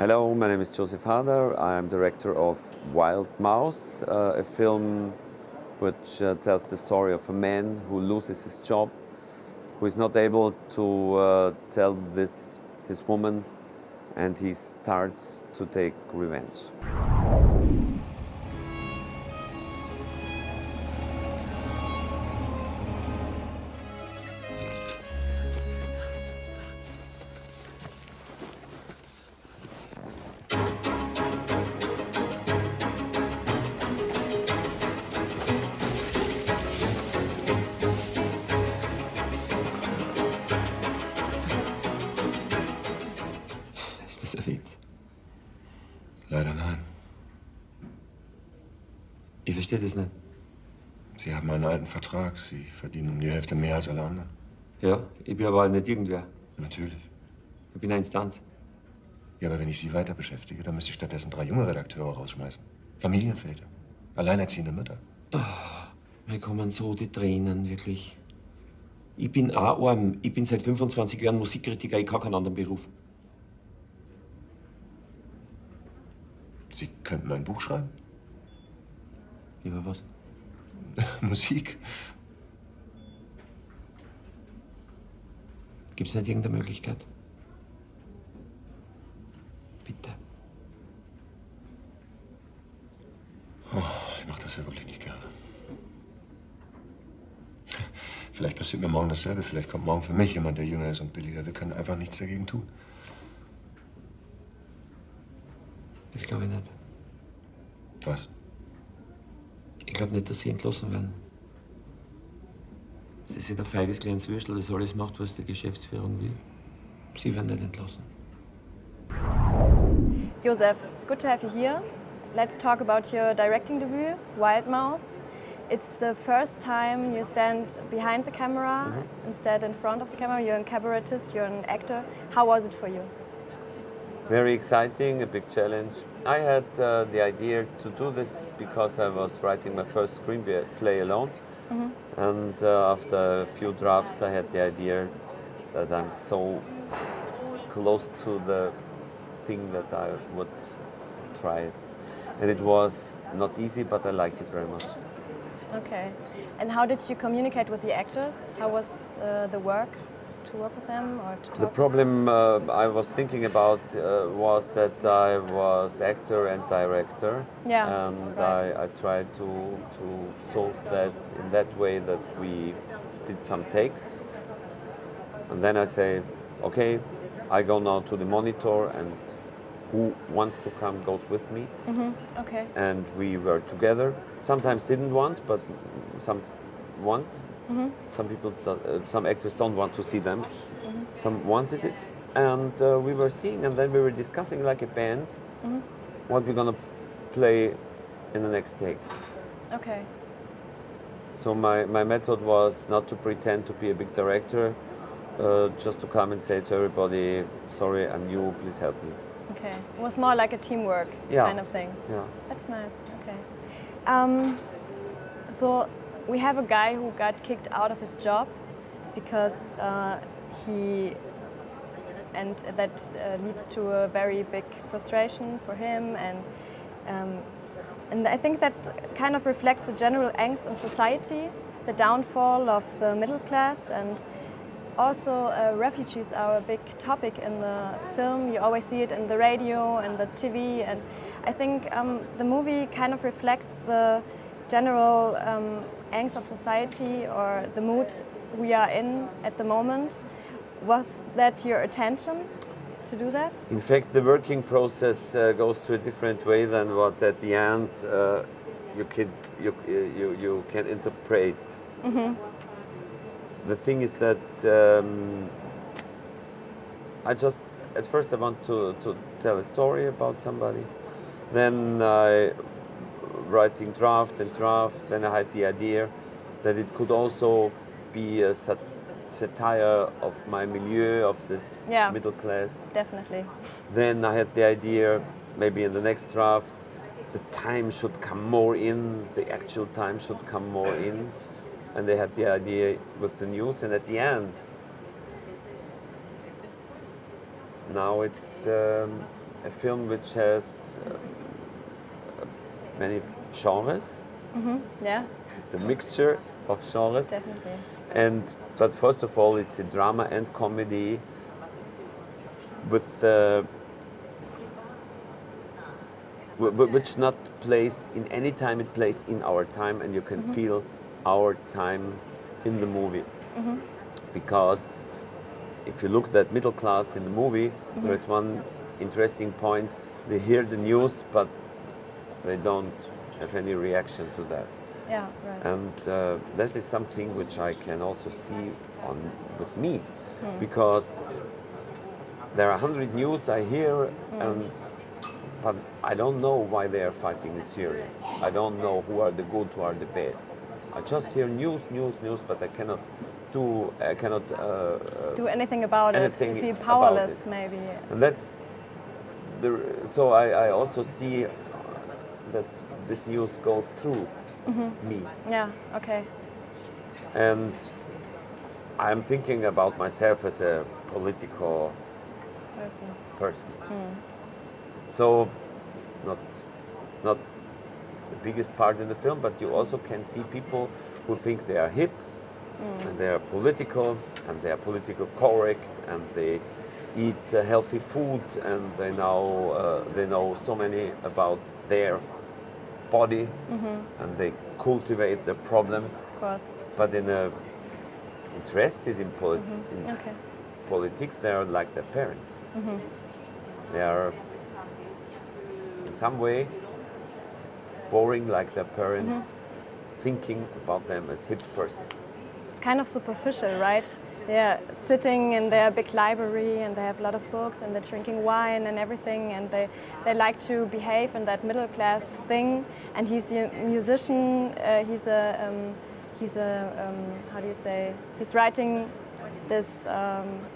Hello, my name is Josef Hader. I am director of Wilde Maus, a film which tells the story of a man who loses his job, who is not able to tell this his woman, and he starts to take revenge. Ist das ein Witz? Leider nein. Ich verstehe das nicht. Sie haben einen alten Vertrag. Sie verdienen um die Hälfte mehr als alle anderen. Ja, ich bin aber nicht irgendwer. Natürlich. Ich bin eine Instanz. Ja, aber wenn ich Sie weiter beschäftige, dann müsste ich stattdessen 3 junge Redakteure rausschmeißen. Familienväter. Alleinerziehende Mütter. Mir kommen so die Tränen, wirklich. Ich bin auch arm. Ich bin seit 25 Jahren Musikkritiker. Ich kann keinen anderen Beruf. Sie könnten ein Buch schreiben? Über was? Musik? Gibt es nicht irgendeine Möglichkeit? Bitte. Oh, ich mache das ja wirklich nicht gerne. Vielleicht passiert mir morgen dasselbe. Vielleicht kommt morgen für mich jemand, der jünger ist und billiger. Wir können einfach nichts dagegen tun. Das glaube ich nicht. Was? Ich glaube nicht, dass Sie entlassen werden. Sie sind ein feiges kleines Würstel, das alles macht, was die Geschäftsführung will. Sie werden nicht entlassen. Josef, good to have you here. Let's talk about your directing debut, Wilde Maus. It's the first time you stand behind the camera instead in front of the camera. You're a cabaretist, you're an actor. How was it for you? Very exciting, a big challenge. I had the idea to do this because I was writing my first screenplay alone. And after a few drafts, I had the idea that I'm so close to the thing that I would try it. And it was not easy, but I liked it very much. Okay. And how did you communicate with the actors? How was the work to work with them or to talk? The problem I was thinking about was that I was actor and director, Yeah, and right. I tried to solve that in that way that we did some takes, and then I say, okay, I go now to the monitor, and who wants to come goes with me, Okay. and we were together. Sometimes didn't want, but some want. Some people, some actors don't want to see them. Some wanted it, and we were seeing, and then we were discussing like a band what we're gonna play in the next take. Okay. So my method was not to pretend to be a big director, just to come and say to everybody, sorry, I'm new, please help me. Okay. It was more like a teamwork Yeah. kind of thing. Yeah. That's nice. Okay. So we have a guy who got kicked out of his job because that leads to a very big frustration for him, and I think that kind of reflects a general angst in society, the downfall of the middle class, and also refugees are a big topic in the film. You always see it in the radio and the TV, and I think the movie kind of reflects the general angst of society or the mood we are in at the moment. Was that your attention to do that? In fact, the working process goes to a different way than what at the end you can interpret. The thing is that at first I want to tell a story about somebody, then I writing draft, then I had the idea that it could also be a satire of my milieu, of this middle class. Definitely. Then I had the idea, maybe in the next draft, the time should come more in, the actual time should come more in. And they had the idea with the news, and at the end, now it's a film which has many genres. Yeah, It's a mixture of genres. definitely. But first of all, it's a drama and comedy with which not plays in any time. It plays in our time, and you can feel our time in the movie. Because if you look at that middle class in the movie, there is one interesting point. They hear the news, but they don't have any reaction to that. Yeah, right. And that is something which I can also see with me, because there are 100 news I hear, but I don't know why they are fighting in Syria. I don't know who are the good, who are the bad. I just hear news, but I cannot do anything about anything it. Feel about powerless, it. maybe. And that's so I also see that this news goes through me. Yeah. Okay. And I'm thinking about myself as a political person. So it's not the biggest part in the film, but you also can see people who think they are hip and they are political and they are political correct and they eat healthy food and they know so many about their body and they cultivate their problems. Of course. But interested in politics, they are like their parents. They are in some way boring like their parents, thinking about them as hip persons. It's kind of superficial, right? They're sitting in their big library and they have a lot of books and they're drinking wine and everything, and they like to behave in that middle class thing. And he's a musician. He's a how do you say? He's writing this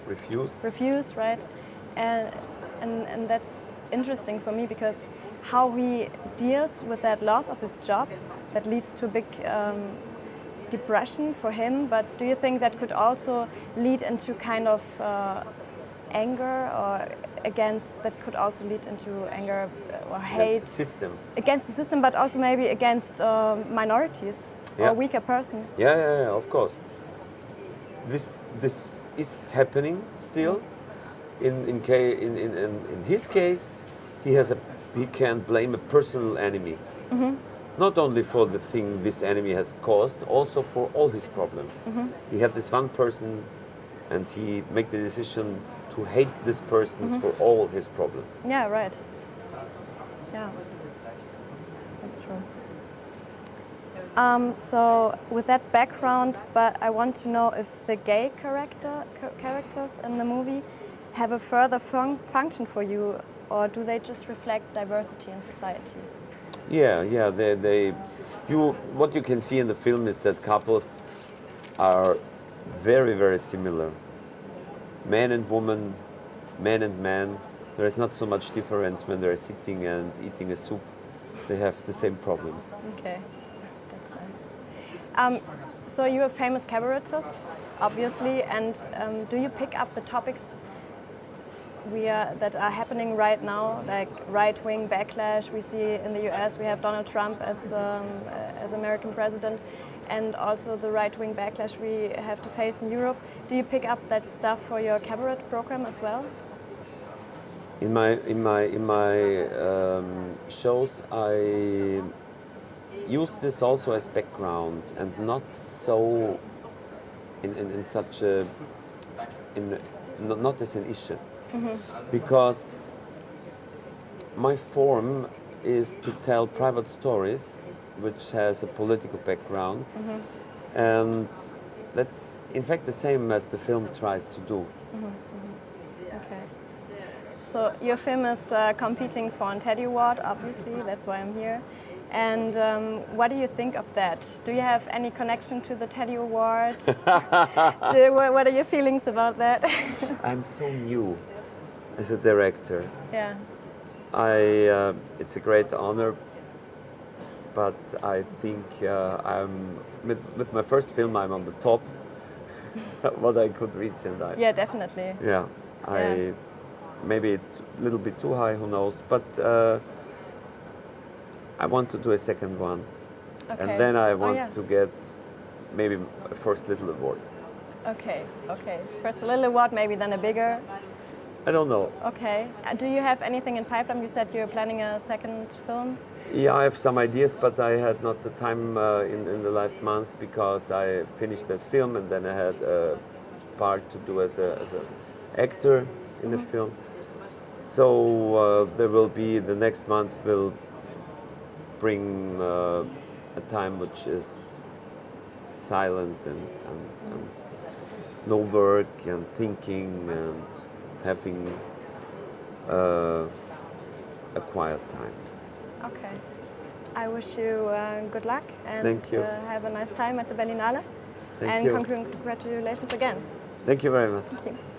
Refuse, right? And that's interesting for me because how he deals with that loss of his job that leads to a big depression for him. But do you think that could also lead into kind of anger or that could also lead into anger or hate against the system? Against the system, but also maybe against minorities or weaker person. Yeah, of course. This is happening still. In his case, he can blame a personal enemy, not only for the thing this enemy has caused, also for all his problems. He had this one person, and he make the decision to hate this person for all his problems. Yeah, right. Yeah, that's true. So with that background, but I want to know if the gay characters in the movie have a further function for you, or do they just reflect diversity in society? Yeah. What you can see in the film is that couples are very, very similar. Man and woman, man and man. There is not so much difference when they're sitting and eating a soup. They have the same problems. Okay, that's nice. So you're a famous cabaretist, obviously, and do you pick up the topics that are happening right now, like right-wing backlash? We see in the US we have Donald Trump as American president, and also the right-wing backlash we have to face in Europe. Do you pick up that stuff for your cabaret program as well? In my shows, I use this also as background and not so in such a not as an issue. Because my form is to tell private stories which has a political background, and that's in fact the same as the film tries to do. Okay. So your film is competing for an Teddy Award, obviously, that's why I'm here. And what do you think of that? Do you have any connection to the Teddy Award? What are your feelings about that? I'm so new as a director. Yeah. It's a great honor, but I think I'm with my first film. I'm on the top. What I could reach, and yeah, definitely. Yeah, maybe it's a little bit too high, who knows, but I want to do a second one. Okay. And then I want yeah. to get maybe a first little award. Okay, okay. First a little award, maybe then a bigger. I don't know. Okay. Do you have anything in pipeline? You said you're planning a second film. Yeah, I have some ideas, but I had not the time in the last month because I finished that film and then I had a part to do as a actor in the film. So there will be, the next month will bring a time which is silent and no work and thinking and having a quiet time. Okay. I wish you good luck and Thank you. Have a nice time at the Berlinale. Thank and you. Congratulations again. Thank you very much. Thank you.